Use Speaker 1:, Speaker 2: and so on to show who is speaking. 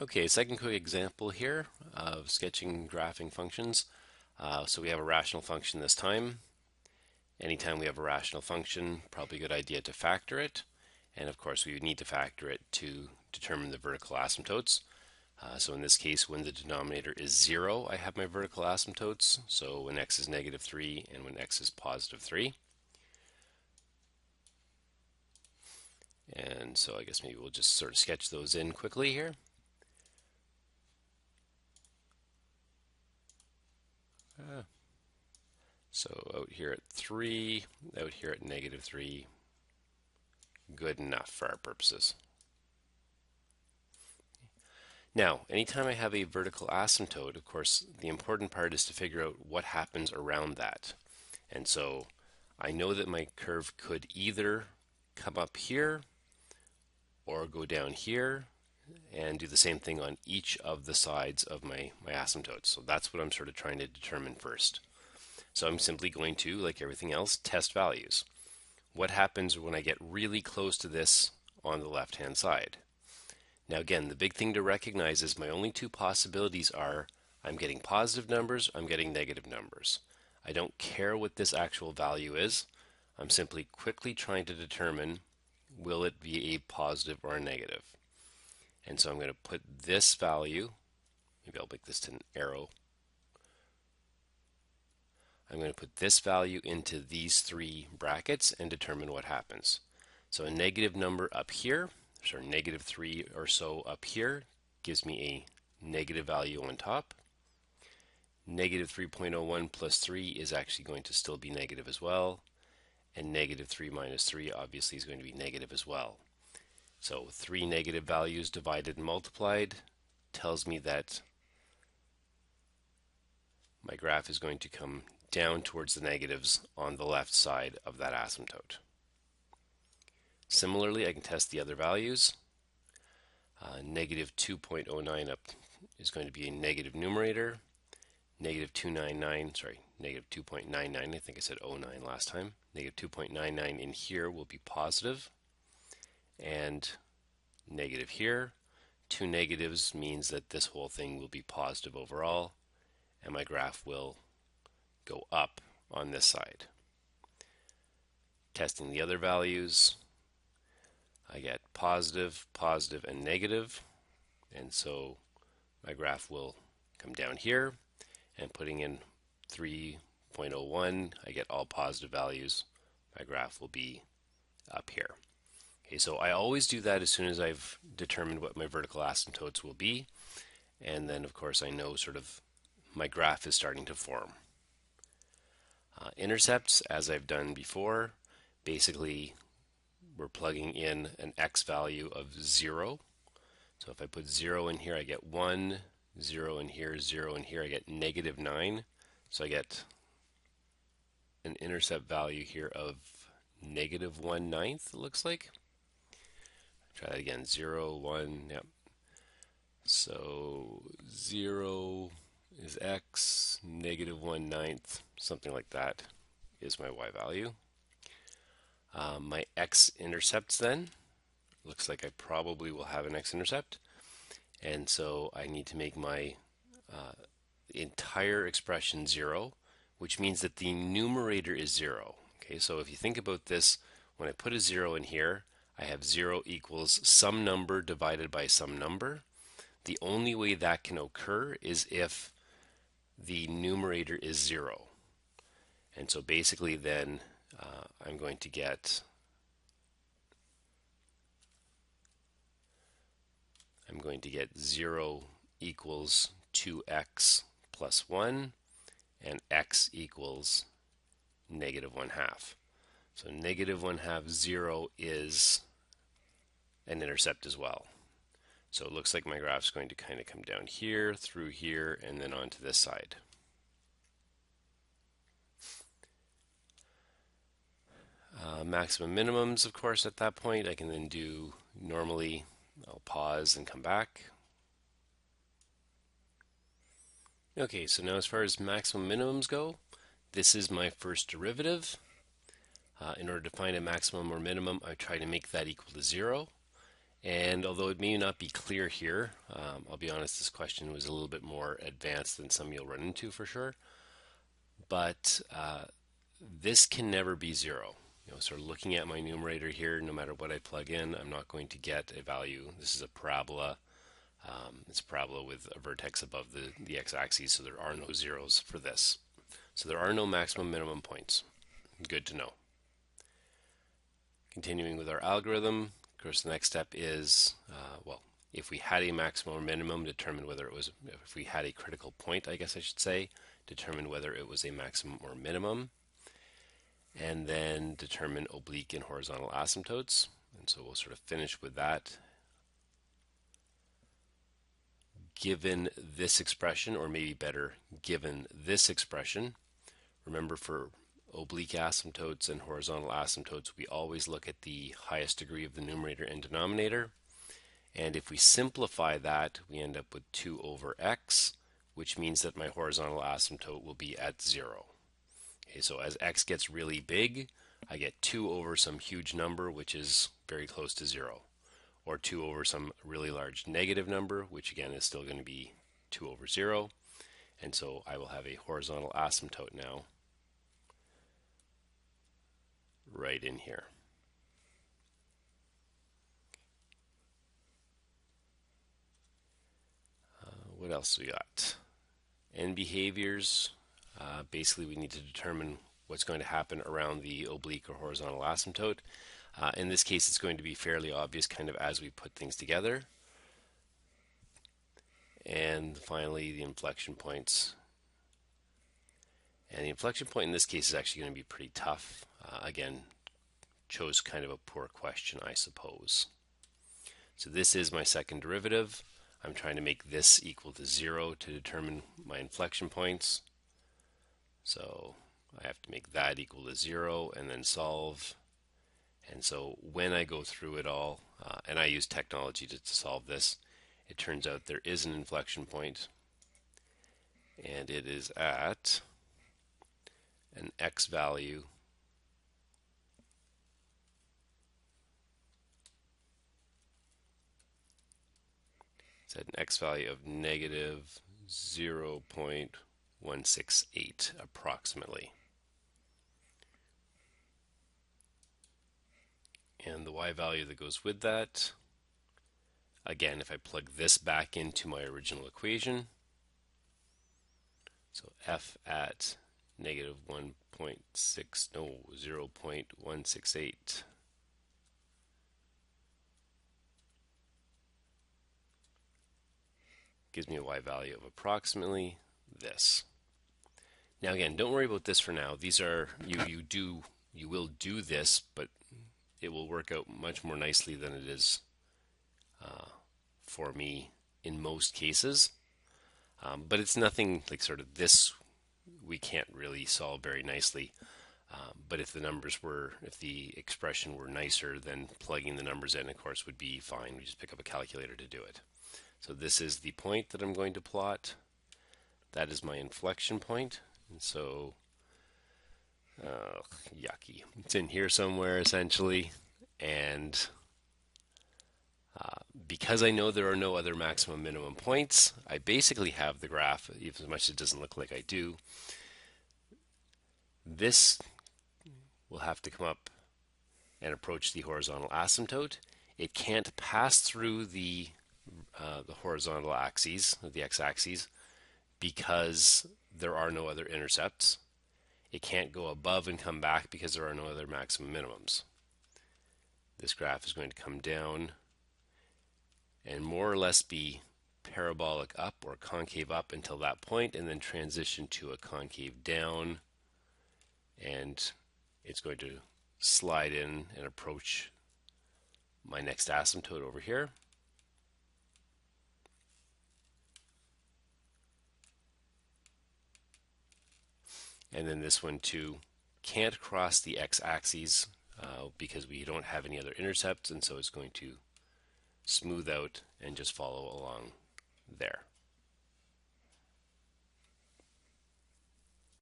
Speaker 1: Okay, second quick example here of sketching graphing functions. So we have a rational function this time. Anytime we have a rational function, probably a good idea to factor it. And of course, we would need to factor it to determine the vertical asymptotes. So in this case, when the denominator is 0, I have my vertical asymptotes. So when x is negative 3 and when x is positive 3. And so I guess maybe we'll just sort of sketch those in quickly here. So out here at 3, out here at negative 3, good enough for our purposes. Now, anytime I have a vertical asymptote, of course, the important part is to figure out what happens around that. And so I know that my curve could either come up here or go down here and do the same thing on each of the sides of my asymptotes. So that's what I'm sort of trying to determine first. So I'm simply going to, like everything else, test values. What happens when I get really close to this on the left-hand side? Now again, the big thing to recognize is my only two possibilities are I'm getting positive numbers, I'm getting negative numbers. I don't care what this actual value is. I'm simply quickly trying to determine will it be a positive or a negative. And so I'm going to put this value, maybe I'll make this to an arrow. I'm going to put this value into these three brackets and determine what happens. So a negative number up here, so negative 3 or so up here, gives me a negative value on top. Negative 3.01 plus 3 is actually going to still be negative as well. And negative 3 minus 3 obviously is going to be negative as well. So 3 negative values divided and multiplied tells me that my graph is going to come down towards the negatives on the left side of that asymptote. Similarly, I can test the other values. Negative 2.09 up is going to be a negative numerator. Negative 2.99, I think I said 09 last time. Negative 2.99 in here will be positive. And negative here. Two negatives means that this whole thing will be positive overall. And my graph will go up on this side. Testing the other values, I get positive, positive, and negative. And so my graph will come down here, and putting in 3.01, I get all positive values. My graph will be up here. Okay, so I always do that as soon as I've determined what my vertical asymptotes will be. And then, of course, I know sort of my graph is starting to form. Intercepts, as I've done before, basically we're plugging in an x value of 0. So if I put 0 in here, I get 1, 0 in here, 0 in here, I get negative 9. So I get an intercept value here of negative 1/9, it looks like. Try that again, 0, 1, yep. So 0 is x, negative 1/9, something like that is my y value. My x-intercepts then, looks like I probably will have an x-intercept, and so I need to make my entire expression 0, which means that the numerator is 0. Okay, so if you think about this, when I put a 0 in here, I have 0 equals some number divided by some number. The only way that can occur is if the numerator is 0. And so basically then I'm going to get I'm going to get 0 equals 2x plus 1 and x equals negative 1/2. So negative 1/2, 0 is an intercept as well. So it looks like my graph's going to kind of come down here, through here, and then onto this side. Maximum minimums, of course, at that point, I can then do normally, I'll pause and come back. Okay, so now as far as maximum minimums go, this is my first derivative. In order to find a maximum or minimum, I try to make that equal to 0. And although it may not be clear here, I'll be honest, this question was a little bit more advanced than some you'll run into for sure. But this can never be zero. Sort of looking at my numerator here, no matter what I plug in, I'm not going to get a value. This is a parabola. It's a parabola with a vertex above the x-axis, so there are no zeros for this. So there are no maximum minimum points. Good to know. Continuing with our algorithm, of course, the next step is, well, if we had a maximum or minimum, determine whether it was, if we had a critical point, I guess I should say, determine whether it was a maximum or minimum, and then determine oblique and horizontal asymptotes. And so we'll sort of finish with that. Given this expression, or maybe better, given this expression, remember for oblique asymptotes and horizontal asymptotes, we always look at the highest degree of the numerator and denominator. And if we simplify that, we end up with 2 over x, which means that my horizontal asymptote will be at 0. Okay, so as x gets really big, I get 2 over some huge number, which is very close to 0. Or 2 over some really large negative number, which again is still going to be 2 over 0. And so I will have a horizontal asymptote now right in here. What else we got? End behaviors. Basically, we need to determine what's going to happen around the oblique or horizontal asymptote. In this case, it's going to be fairly obvious kind of as we put things together. And finally, the inflection points. And the inflection point in this case is actually going to be pretty tough. Again, chose kind of a poor question, I suppose. So this is my second derivative. I'm trying to make this equal to 0 to determine my inflection points. So I have to make that equal to 0 and then solve. And so when I go through it all, and I use technology to solve this, it turns out there is an inflection point, and it is at an x value of negative 0.168 approximately. And the y value that goes with that, again, if I plug this back into my original equation, so f at negative 0.168 gives me a y value of approximately this. Now again, don't worry about this for now. These are, you will do this, but it will work out much more nicely than it is for me in most cases. But it's nothing like sort of this we can't really solve very nicely. But if the expression were nicer, then plugging the numbers in, of course, would be fine. We just pick up a calculator to do it. So this is the point that I'm going to plot. That is my inflection point. And so, yucky. It's in here somewhere, essentially. And because I know there are no other maximum minimum points, I basically have the graph, even as much as it doesn't look like I do. This will have to come up and approach the horizontal asymptote. It can't pass through the horizontal axes, the x-axis, because there are no other intercepts. It can't go above and come back because there are no other maximum minimums. This graph is going to come down and more or less be parabolic up or concave up until that point, and then transition to a concave down, and it's going to slide in and approach my next asymptote over here. And then this one too can't cross the x-axis because we don't have any other intercepts, and so it's going to smooth out and just follow along there.